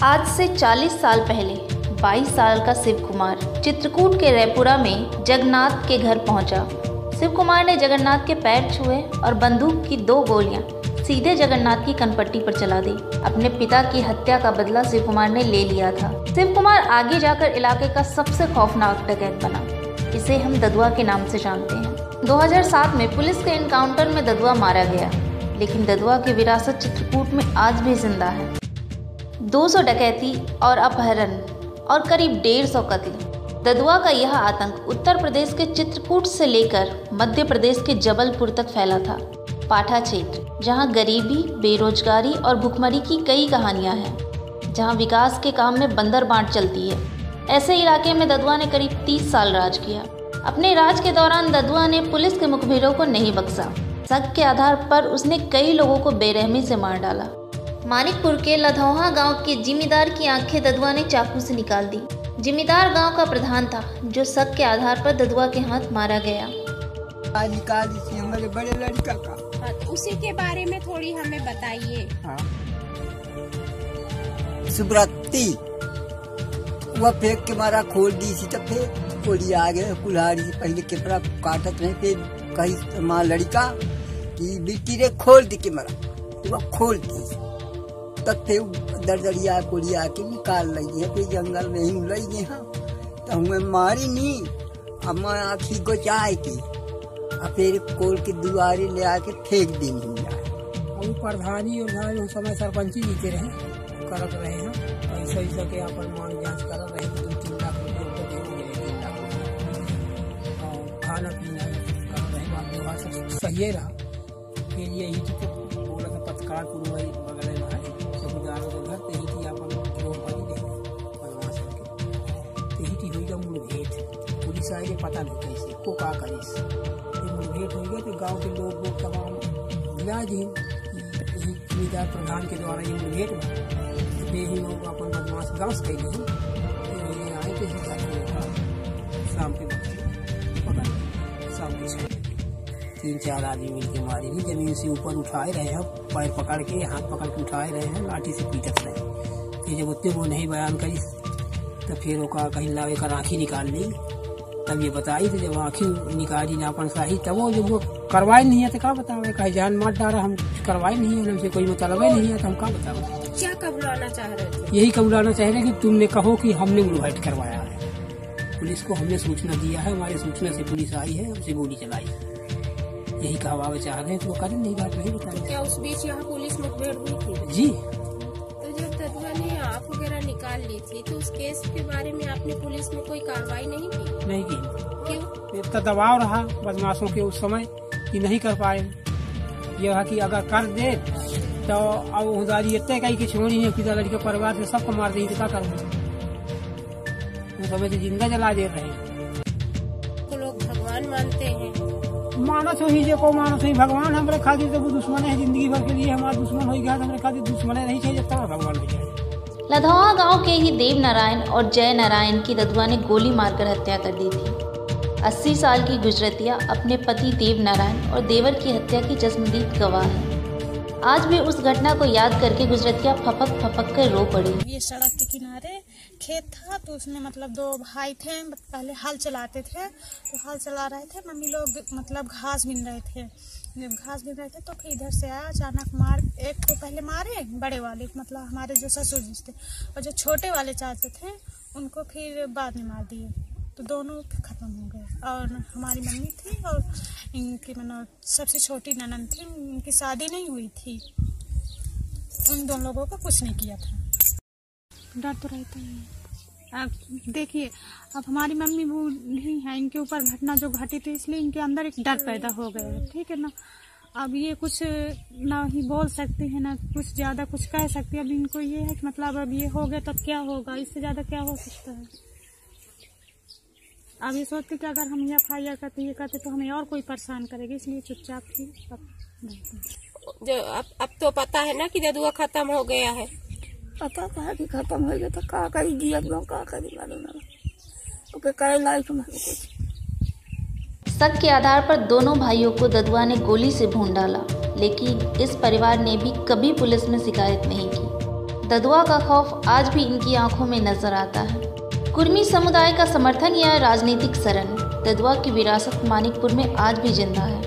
आज से 40 साल पहले 22 साल का शिव कुमार चित्रकूट के रैपुरा में जगन्नाथ के घर पहुंचा। शिव कुमार ने जगन्नाथ के पैर छुए और बंदूक की 2 गोलियां सीधे जगन्नाथ की कनपट्टी पर चला दी। अपने पिता की हत्या का बदला शिव कुमार ने ले लिया था। शिव कुमार आगे जाकर इलाके का सबसे खौफनाक डकैत बना। इसे हम ददुआ के नाम से जानते हैं। 2007 में पुलिस के एनकाउंटर में ददुआ मारा गया, लेकिन ददुआ की विरासत चित्रकूट में आज भी जिंदा है। 200 डकैती और अपहरण और करीब 150 कत्ल। ददुआ का यह आतंक उत्तर प्रदेश के चित्रकूट से लेकर मध्य प्रदेश के जबलपुर तक फैला था। पाठा क्षेत्र, जहां गरीबी, बेरोजगारी और भुखमरी की कई कहानियां हैं, जहां विकास के काम में बंदर बांट चलती है, ऐसे इलाके में ददुआ ने करीब 30 साल राज किया। अपने राज के दौरान ददुआ ने पुलिस के मुखबिरों को नहीं बख्शा। शक के आधार पर उसने कई लोगों को बेरहमी से मार डाला। मानिकपुर के लधौहा गांव के जिम्मेदार की आंखें ददुआ ने चाकू से निकाल दी। जिम्मेदार गांव का प्रधान था, जो शक के आधार पर ददुआ के हाथ मारा गया। हमारे बड़े लड़का का उसी के बारे में थोड़ी हमें बताइए। सुब्रती वह फेंक के मारा, खोल दी सी तब फिर गोली आ गए। कुल्हाड़ी से पहले केपरा काटत नहीं, फिर कही माँ लड़का की बिट्टी रे खोल दी के मारा, वह खोल दी तब फिर दरदरिया कोलिया के निकाल लगी है। फिर जंगल में ही लगी है तो हमें मारी नहीं। अब मैं आखी गोचाए की फिर कोल के दुआरे ले आके फेंक दी। हम प्रधानी और समय सरपंची जीते रहे, करत रहे हैं ऐसा ऐसा के अपन मान जांच कर रहे हैं। 2-3 लाख रुपये और खाना पीना कर रहे हैं, सब सही रहा। फिर यही तो बोला था पत्रकार पुरवाई बगल में है चौकीदारों के घर ते ही अपन रोड पर ही रहे बनवास के ते ही होगा मुठभेड़। पुलिस आए के पता नहीं कैसे को का करिस मुठभेड़ हो गया। तो गांव के लोग तमाम मिला जी जिम्मेदार प्रधान के द्वारा ये मुठभेड़ ही लोग अपन बदमाश गांव से गए आए थे। शाम के वक्त पकड़ शाम के 6 3-4 आदमी मिलके मारे भी, जमीन से ऊपर उठाए रहे हैं, पैर पकड़ के हाथ पकड़ के उठाए रहे हैं, लाठी से पीटत रहे। फिर जब उतने वो नहीं बयान करी तो फिर वो कहीं लावे कर आँखी निकाल ली, तब ये बताई। तो जब आँखी निकाली नापन साही तब वो जब वो करवाई नहीं है तो क्या बतावे, कहीं जान मार डाला, हम करवाई नहीं है, हमसे कोई मतलब नहीं है तो हम क्या बतावे। क्या कबूलाना चाह रहे थे? यही कबूलाना चाह रहे कि तुमने कहो कि हमने मुठभेड़ करवाया है। पुलिस को हमने सूचना दिया है, हमारे सूचना से पुलिस आई है, हमसे गोली चलाई। यही कहवावे चाह रहे हैं तो वो करें नहीं, बात नहीं बता। क्या उस बीच यहाँ पुलिस मुठभेड़ हुई थी? जी। तो जब ददुआ ने आँख वगैरह निकाल ली थी तो उस केस के बारे में आपने पुलिस में कोई कार्रवाई नहीं की? नहीं की। क्यों? इतना दबाव रहा बदमाशों के उस समय कि नहीं कर पाए। यह है कि अगर कर दे तो अब उदारी इतने कहीं की छोड़ी है, पिता लड़के परिवार से सबको मार देंगे, क्या करें। उस समय तो जिंदा जला दे रहे हैं। तो लोग भगवान मानते हैं। मानस ही जो को मानस ही भगवान हमारे खातिर तो वो दुश्मन है, जिंदगी भर के लिए हमारा दुश्मन हो गया। हमारे खातिर दुश्मन नहीं चाहिए जब तक भगवान हो जाए। लधौहा गांव के ही देव नारायण और जय नारायण की ददुआ ने गोली मारकर हत्या कर दी थी। 80 साल की गुजरतिया अपने पति देव नारायण और देवर की हत्या की चश्मदीद गवाह है। आज भी उस घटना को याद करके गुजरतिया फपक फपक कर रो पड़ी। ये सड़क के किनारे खेत था, तो उसमें मतलब 2 भाई थे, पहले हल चलाते थे। तो हल चला रहे थे, मम्मी लोग मतलब घास बीन रहे थे। जब घास बीन रहे थे तो फिर इधर से आया अचानक मार, एक तो पहले मारे बड़े वाले, मतलब हमारे जो ससुर जी थे, और जो छोटे वाले चाचे थे उनको फिर बाद में मार दिए। तो दोनों खत्म हो गए। और हमारी मम्मी थी और इनकी मतलब सबसे छोटी ननद थी, उनकी शादी नहीं हुई थी। उन दोनों लोगों को कुछ नहीं किया था। डर तो रहता है। अब देखिए, अब हमारी मम्मी बूढ़ी है, इनके ऊपर घटना जो घटी थी इसलिए इनके अंदर एक डर पैदा हो गया है, ठीक है ना। अब ये कुछ ना ही बोल सकती है ना कुछ ज्यादा कुछ कह सकती है। अब इनको ये है कि मतलब अब ये हो गया तब क्या होगा, इससे ज्यादा क्या हो सकता है। अब ये सोचते कि अगर हम FIR करते ये करते तो हमें और कोई परेशान करेगी, इसलिए चुपचाप थी। जो अब तो पता है ना कि ददुआ खत्म हो गया है। पता था कि खत्म हो गया तो का करी दिया का करी मालूम ओके करे लाइफ में कुछ। शक के आधार पर दोनों भाइयों को ददुआ ने गोली से भून डाला, लेकिन इस परिवार ने भी कभी पुलिस में शिकायत नहीं की। ददुआ का खौफ आज भी इनकी आंखों में नजर आता है। कुर्मी समुदाय का समर्थन या राजनीतिक शरण ददुआ की विरासत मानिकपुर में आज भी जिंदा है।